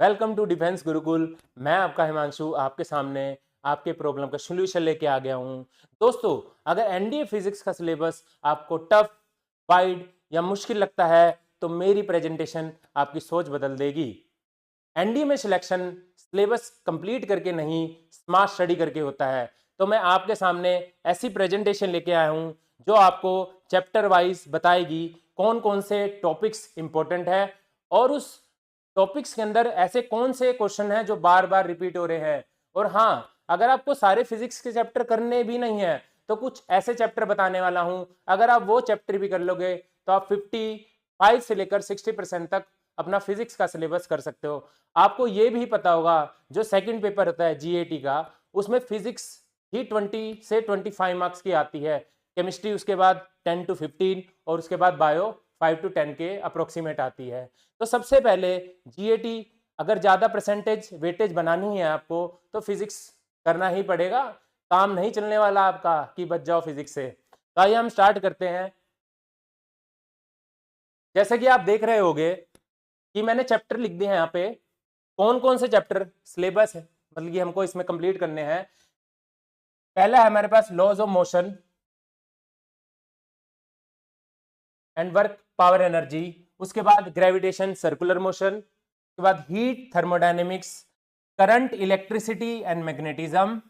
Welcome to defence Gurukul. मैं आपका हिमांशु आपके सामने आपके प्रॉब्लम का सॉल्यूशन लेके आ गया हूं। दोस्तों, अगर एनडीए फिजिक्स का सिलेबस आपको टफ, वाइड या मुश्किल लगता है तो मेरी प्रेजेंटेशन आपकी सोच बदल देगी। एनडीए में सिलेक्शन सिलेबस कंप्लीट करके नहीं, स्मार्ट स्टडी करके होता है। तो मैं आपके सामने ऐसी प्रेजेंटेशन लेके आया हूं जो आपको चैप्टर वाइज बताएगी कौन कौन से टॉपिक्स इंपॉर्टेंट है और उस टॉपिक्स के अंदर ऐसे कौन से क्वेश्चन हैं जो बार बार रिपीट हो रहे हैं। और हाँ, अगर आपको सारे फिजिक्स के चैप्टर करने भी नहीं है तो कुछ ऐसे चैप्टर बताने वाला हूं, अगर आप वो चैप्टर भी कर लोगे तो आप 55 से लेकर 60% तक अपना फिजिक्स का सिलेबस कर सकते हो। आपको ये भी पता होगा जो सेकंड पेपर होता है जीएटी का, उसमें फिजिक्स ही 20 से 25 मार्क्स की आती है, केमिस्ट्री उसके बाद 10 to 15 और उसके बाद बायो 5 to 10 के अप्रोक्सीमेट आती है। तो सबसे पहले जीएटी अगर ज़्यादा परसेंटेज वेटेज बनानी है आपको तो फिजिक्स करना ही पड़ेगा, काम नहीं चलने वाला आपका कि बच जाओ फिजिक्स से। तो आइए हम स्टार्ट करते हैं। जैसे कि आप देख रहे होगे कि मैंने चैप्टर लिख दिए हैं यहाँ पे, कौन कौन से चैप्टर सिलेबस है मतलब कि हमको इसमें कंप्लीट करने हैं। पहला है हमारे पास laws of motion and work power energy, उसके बाद ग्रेविटेशन सर्कुलर मोशन, उसके बाद heat thermodynamics, current electricity and magnetism,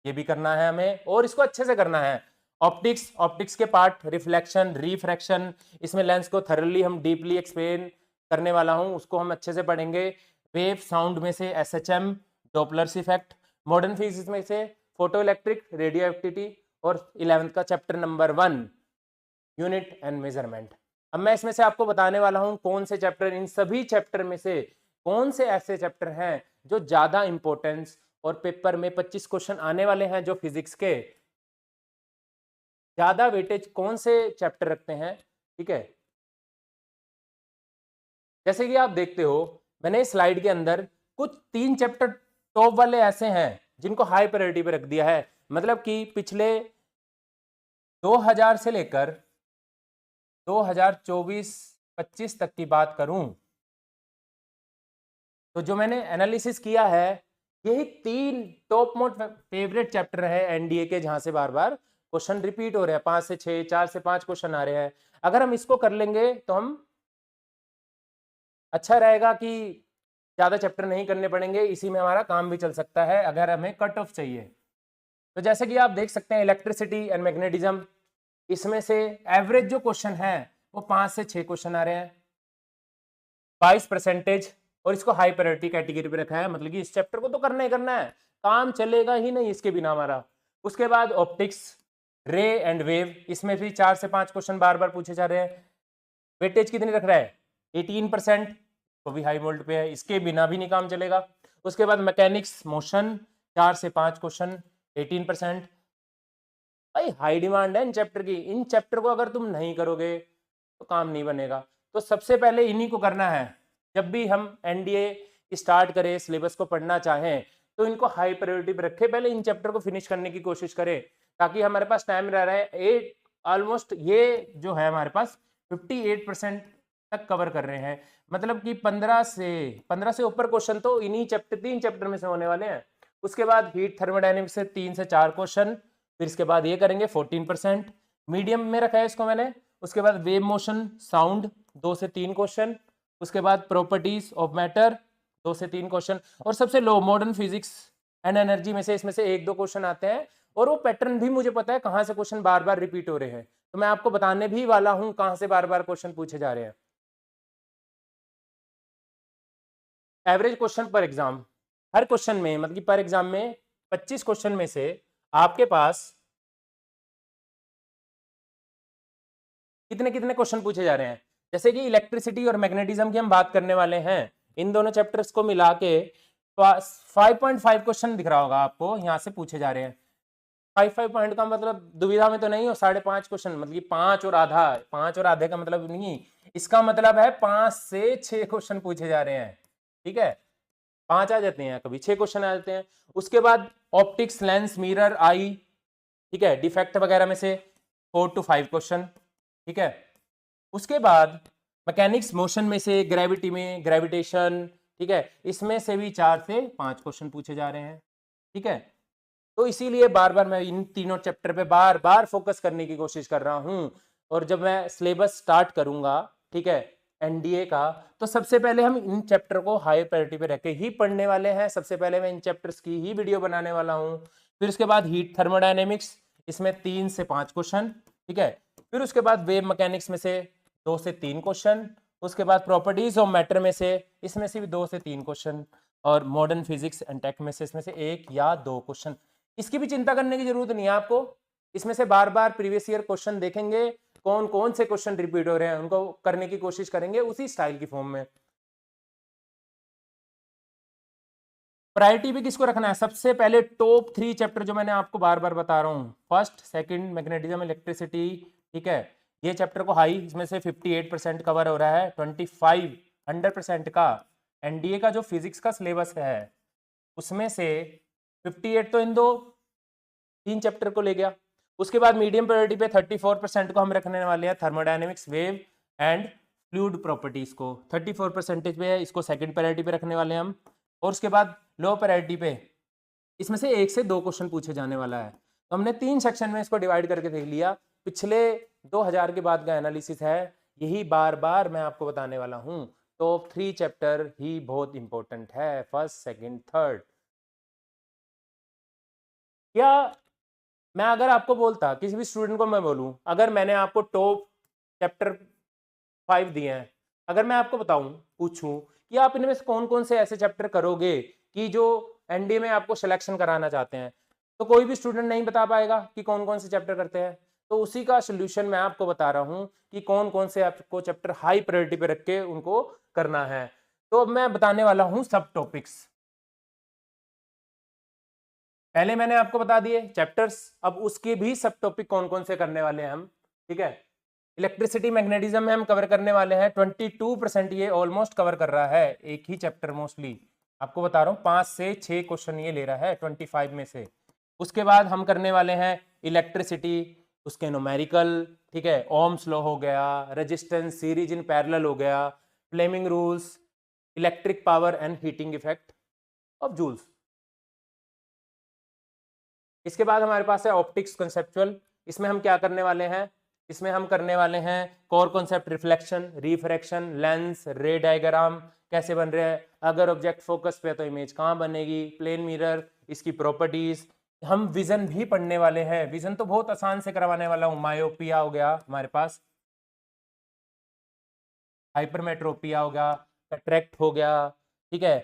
ये भी करना है हमें और इसको अच्छे से करना है। ऑप्टिक्स, ऑप्टिक्स के पार्ट रिफ्लेक्शन रिफ्रैक्शन, इसमें लेंस को थरली हम डीपली एक्सप्लेन करने वाला हूं, उसको हम अच्छे से पढ़ेंगे। वेव साउंड में से SHM, Doppler's effect, modern physics में से फोटो इलेक्ट्रिक रेडियो एक्टिविटी और 11th का chapter number 1 unit and measurement. अब मैं इसमें से आपको बताने वाला हूं कौन से चैप्टर, इन सभी चैप्टर में से कौन से ऐसे चैप्टर हैं जो ज्यादा इंपॉर्टेंस और पेपर में 25 क्वेश्चन आने वाले हैं जो फिजिक्स के, ज्यादा वेटेज कौन से चैप्टर रखते हैं। ठीक है, जैसे कि आप देखते हो मैंने इस स्लाइड के अंदर कुछ 3 चैप्टर टॉप वाले ऐसे हैं जिनको हाई प्रायोरिटी पे रख दिया है। मतलब कि पिछले 2000 से लेकर 2024-25 तक की बात करूं तो जो मैंने एनालिसिस किया है, यही 3 टॉप मोस्ट फेवरेट चैप्टर है एनडीए के जहां से बार बार क्वेश्चन रिपीट हो रहे हैं, 5 से 6, 4 से 5 क्वेश्चन आ रहे हैं। अगर हम इसको कर लेंगे तो हम अच्छा रहेगा कि ज्यादा चैप्टर नहीं करने पड़ेंगे, इसी में हमारा काम भी चल सकता है अगर हमें कट ऑफ चाहिए। तो जैसे कि आप देख सकते हैं इलेक्ट्रिसिटी एंड मैग्नेटिज्म, इसमें से एवरेज जो क्वेश्चन है वो 5 से 6 क्वेश्चन आ रहे हैं, 22%, और इसको हाई प्रायोरिटी कैटेगरी पे रखा है। मतलब कि इस चैप्टर को तो करना ही करना है, काम चलेगा ही नहीं इसके बिना हमारा। उसके बाद ऑप्टिक्स, रे एंड वेव, इसमें भी 4 से 5 क्वेश्चन बार बार पूछे जा रहे हैं। वेटेज कितनी रख रहा है, 18%, तो भी हाई वोल्ट पे है, इसके बिना भी नहीं काम चलेगा। उसके बाद मैकेनिक्स मोशन, 4 से 5 क्वेश्चन, 18%। भाई हाई डिमांड है इन चैप्टर की, इन चैप्टर को अगर तुम नहीं करोगे तो काम नहीं बनेगा। तो सबसे पहले इन्हीं को करना है। जब भी हम एनडीए स्टार्ट करें, सिलेबस को पढ़ना चाहें तो इनको हाई प्रायोरिटी पे रखें, पहले इन चैप्टर को फिनिश करने की कोशिश करें ताकि हमारे पास टाइम रह रहा है। ऑलमोस्ट ये जो है हमारे पास 58% तक कवर कर रहे हैं। मतलब कि 15 से ऊपर क्वेश्चन तो इन्हीं चैप्टर 3 चैप्टर में से होने वाले हैं। उसके बाद हीट थर्मोडायनेमिक्स से 3 से 4 क्वेश्चन, फिर इसके बाद ये करेंगे 14%, मीडियम में रखा है इसको मैंने। उसके बाद वेव मोशन साउंड 2 से 3 क्वेश्चन, उसके बाद प्रॉपर्टीज ऑफ मैटर 2 से 3 क्वेश्चन, और सबसे लो मॉडर्न फिजिक्स एंड एनर्जी में से इसमें से 1-2 क्वेश्चन आते हैं। और वो पैटर्न भी मुझे पता है कहां से क्वेश्चन बार बार रिपीट हो रहे हैं, तो मैं आपको बताने भी वाला हूं कहां से बार बार क्वेश्चन पूछे जा रहे हैं। एवरेज क्वेश्चन पर एग्जाम, हर क्वेश्चन में मतलब कि पर एग्जाम में 25 क्वेश्चन में से आपके पास कितने कितने क्वेश्चन पूछे जा रहे हैं। जैसे कि इलेक्ट्रिसिटी और मैग्नेटिज्म की हम बात करने वाले हैं, इन दोनों चैप्टर्स को मिला के 5.5 क्वेश्चन दिख रहा होगा आपको, यहाँ से पूछे जा रहे हैं। 5 पॉइंट का मतलब दुविधा में तो नहीं हो, 5.5 क्वेश्चन मतलब कि 5 और आधा, 5 और आधे का मतलब नहीं, इसका मतलब है 5 से 6 क्वेश्चन पूछे जा रहे हैं। ठीक है, 5 आ जाते हैं, कभी 6 क्वेश्चन आ जाते हैं। उसके बाद ऑप्टिक्स, लेंस, मिरर, आई, ठीक है, डिफेक्ट वगैरह में से 4 to 5 क्वेश्चन। ठीक है, उसके बाद मैकेनिक्स मोशन में से ग्रेविटी में ग्रेविटेशन, ठीक है, इसमें से भी 4 से 5 क्वेश्चन पूछे जा रहे हैं। ठीक है, तो इसीलिए बार बार मैं इन तीनों चैप्टर पे बार बार फोकस करने की कोशिश कर रहा हूं। और जब मैं सिलेबस स्टार्ट करूंगा, ठीक है, एनडीए का, तो सबसे पहले हम इन चैप्टर को हाई प्रायोरिटी पे रख के ही पढ़ने वाले हैं। सबसे पहले मैं इन चैप्टर्स की ही वीडियो बनाने वाला हूं। फिर उसके बाद हीट थर्मोडायनेमिक्स, इसमें 3 से 5 क्वेश्चन। ठीक है, फिर उसके बाद वेव मैकेनिक्स में से 2 से 3 क्वेश्चन। उसके बाद प्रॉपर्टीज ऑफ मैटर में से इसमें से भी 2 से 3 क्वेश्चन। और मॉडर्न फिजिक्स एंड टेक में से इसमें से 1 या 2 क्वेश्चन। इसकी भी चिंता करने की जरूरत नहीं है आपको, इसमें से बार बार प्रीवियस ईयर क्वेश्चन देखेंगे, कौन कौन से क्वेश्चन रिपीट हो रहे हैं उनको करने की कोशिश करेंगे उसी स्टाइल की फॉर्म में। प्रायोरिटी भी किसको रखना है, सबसे पहले टॉप 3 चैप्टर जो मैंने आपको बार बार बता रहा हूं, फर्स्ट, सेकंड, मैग्नेटिज्म, इलेक्ट्रिसिटी। ठीक है, ये चैप्टर को हाई, इसमें से 58% कवर हो रहा है, 25 100% का एनडीए का जो फिजिक्स का सिलेबस है उसमें से 58 तो इन 3 चैप्टर को ले गया। उसके बाद मीडियम प्रायोरिटी पे 34% को हम रखने वाले हैं thermodynamics, wave and fluid properties को 34% पे है, इसको सेकंड प्रायोरिटी पे रखने वाले हैं हम। और उसके बाद लो प्रायोरिटी पे इसमें से 1 से 2 क्वेश्चन पूछे जाने वाला है। तो हमने 3 सेक्शन में इसको डिवाइड करके देख लिया। पिछले 2000 के बाद का एनालिसिस है, यही बार बार मैं आपको बताने वाला हूँ। तो 3 चैप्टर ही बहुत इंपॉर्टेंट है, फर्स्ट, सेकंड, थर्ड। क्या मैं अगर आपको बोलता, किसी भी स्टूडेंट को मैं बोलूं, अगर मैंने आपको टॉप चैप्टर 5 दिए हैं, अगर मैं आपको बताऊं, पूछूं कि आप इनमें से कौन कौन से ऐसे चैप्टर करोगे कि जो एनडीए में आपको सिलेक्शन कराना चाहते हैं, तो कोई भी स्टूडेंट नहीं बता पाएगा कि कौन कौन से चैप्टर करते हैं। तो उसी का सोल्यूशन मैं आपको बता रहा हूं कि कौन कौन से आपको चैप्टर हाई प्रायोरिटी पे रख के उनको करना है। तो अब मैं बताने वाला हूं सब टॉपिक्स। पहले मैंने आपको बता दिए चैप्टर्स, अब उसके भी सब टॉपिक कौन कौन से करने वाले हैं हम। ठीक है, इलेक्ट्रिसिटी मैग्नेटिज्म में हम कवर करने वाले हैं 22%, ये ऑलमोस्ट कवर कर रहा है एक ही चैप्टर मोस्टली। आपको बता रहा हूँ 5 से 6 क्वेश्चन ये ले रहा है 25 में से। उसके बाद हम करने वाले हैं इलेक्ट्रिसिटी, उसके न्यूमेरिकल, ठीक है, ओम्स लॉ हो गया, रेजिस्टेंस, सीरीज इन पैरेलल हो गया, Fleming rules, electric power and heating effect of Joule's. इसके बाद हमारे पास है ऑप्टिक्स कंसेप्चुअल, इसमें हम क्या करने वाले हैं, इसमें हम करने वाले हैं core concept, reflection, refraction, lens, रे डायग्राम कैसे बन रहे हैं, अगर ऑब्जेक्ट फोकस पे है तो इमेज कहाँ बनेगी, प्लेन मिरर, इसकी प्रॉपर्टीज। हम विजन भी पढ़ने वाले हैं, विजन तो बहुत आसान से करवाने वाला हूँ। मायोपिया हो गया हमारे पास, हाइपरमेट्रोपिया हो गया, कैटरेक्ट हो गया, ठीक है,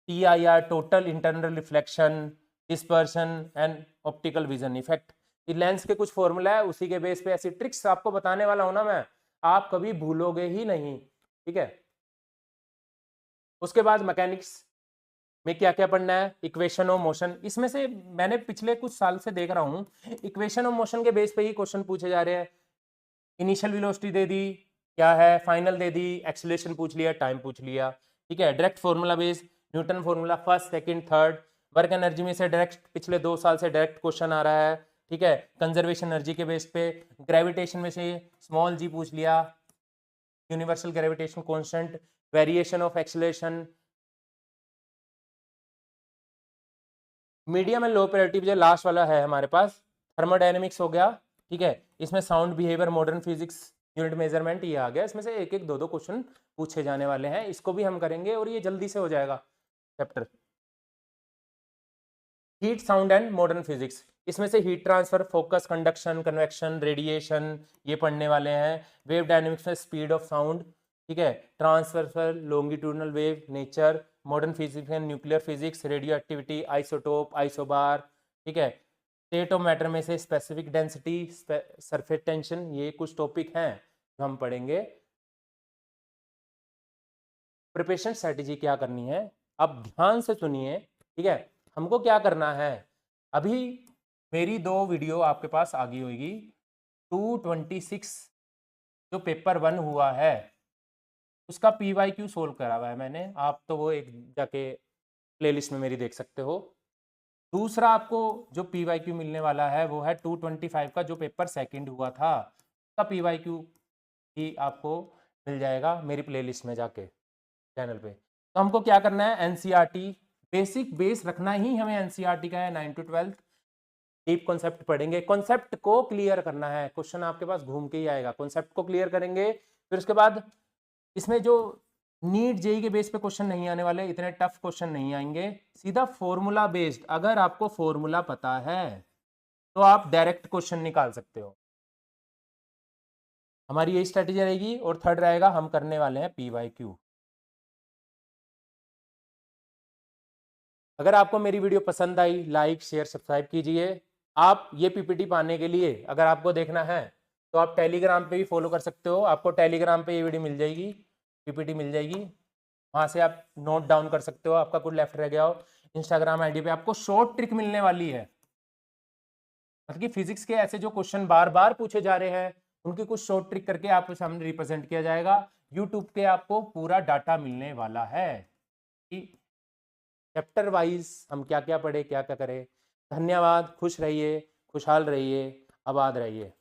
TIR, total internal reflection, dispersion and optical vision effect. ये लेंस के कुछ फॉर्मूला है, उसी के बेस पे ऐसी ट्रिक्स आपको बताने वाला हूं ना मैं, आप कभी भूलोगे ही नहीं। ठीक है, उसके बाद मैकेनिक्स में क्या क्या पढ़ना है, इक्वेशन ऑफ मोशन, इसमें से मैंने पिछले कुछ साल से देख रहा हूँ इक्वेशन ऑफ मोशन के बेस पे ही क्वेश्चन पूछे जा रहे हैं। इनिशियल वेलोसिटी दे दी, क्या है, फाइनल दे दी, एक्सेलरेशन पूछ लिया, टाइम पूछ लिया। ठीक है, direct formula base, Newton formula, first, second, third. Work energy में से डायरेक्ट पिछले 2 साल से डायरेक्ट क्वेश्चन आ रहा है। ठीक है, कंजर्वेशन एनर्जी के बेस पे, ग्रेविटेशन में से स्मॉल जी पूछ लिया, universal gravitation constant, variation of acceleration. Medium and low priority जो लास्ट वाला है हमारे पास, थर्मोडायनेमिक्स हो गया। ठीक है, इसमें sound behaviour, modern physics, unit measurement, ये आ गया। इसमें से एक एक दो दो क्वेश्चन पूछे जाने वाले हैं, इसको भी हम करेंगे और ये जल्दी से हो जाएगा chapter. Heat, sound and modern physics, इसमें से heat transfer, focus, conduction, convection, radiation, ये पढ़ने वाले हैं। वेव डायनेमिक्स में स्पीड ऑफ साउंड, ठीक है, transfer, longitudinal wave, nature, modern physics and nuclear physics, radio activity, isotope, isobar. ठीक है, स्टेट ऑफ मैटर में से स्पेसिफिक डेंसिटी, सरफेस टेंशन, ये कुछ टॉपिक हैं जो हम पढ़ेंगे। प्रिपरेशन स्ट्रेटेजी क्या करनी है, अब ध्यान से सुनिए। ठीक है, हमको क्या करना है, अभी मेरी 2 वीडियो आपके पास आ गई होगी। 226 जो पेपर 1 हुआ है उसका PYQ सोल्व करा हुआ है मैंने, आप तो वो एक जाके प्लेलिस्ट में मेरी देख सकते हो। दूसरा आपको जो PYQ मिलने वाला है वो है 225 का जो पेपर 2 हुआ था, उसका PYQ भी आपको मिल जाएगा मेरी प्लेलिस्ट में जाके, चैनल पे। तो हमको क्या करना है, एनसीईआरटी बेसिक बेस रखना ही हमें एनसीईआरटी का है। 9 to 12 डीप कॉन्सेप्ट पढ़ेंगे, कॉन्सेप्ट को क्लियर करना है, क्वेश्चन आपके पास घूम के ही आएगा, कॉन्सेप्ट को क्लियर करेंगे। फिर उसके बाद इसमें जो नीट जेई के बेस पे क्वेश्चन नहीं आने वाले, इतने टफ क्वेश्चन नहीं आएंगे, सीधा फॉर्मूला बेस्ड। अगर आपको फॉर्मूला पता है तो आप डायरेक्ट क्वेश्चन निकाल सकते हो। हमारी यही स्ट्रेटेजी रहेगी। और थर्ड रहेगा, हम करने वाले हैं पीवाईक्यू। अगर आपको मेरी वीडियो पसंद आई, लाइक शेयर सब्सक्राइब कीजिए। आप ये पीपीटी पाने के लिए अगर आपको देखना है तो आप टेलीग्राम पे भी फॉलो कर सकते हो। आपको टेलीग्राम पे ये वीडियो मिल जाएगी, पीपीटी मिल जाएगी, वहाँ से आप नोट डाउन कर सकते हो, आपका कुछ लेफ्ट रह गया हो। इंस्टाग्राम आईडी पे आपको शॉर्ट ट्रिक मिलने वाली है, मतलब कि फिजिक्स के ऐसे जो क्वेश्चन बार बार पूछे जा रहे हैं उनकी कुछ शॉर्ट ट्रिक करके आपके सामने रिप्रेजेंट किया जाएगा। यूट्यूब पे आपको पूरा डाटा मिलने वाला है कि चैप्टर वाइज हम क्या क्या पढ़े, क्या क्या करें। धन्यवाद, खुश रहिए, खुशहाल रहिए, आबाद रहिए।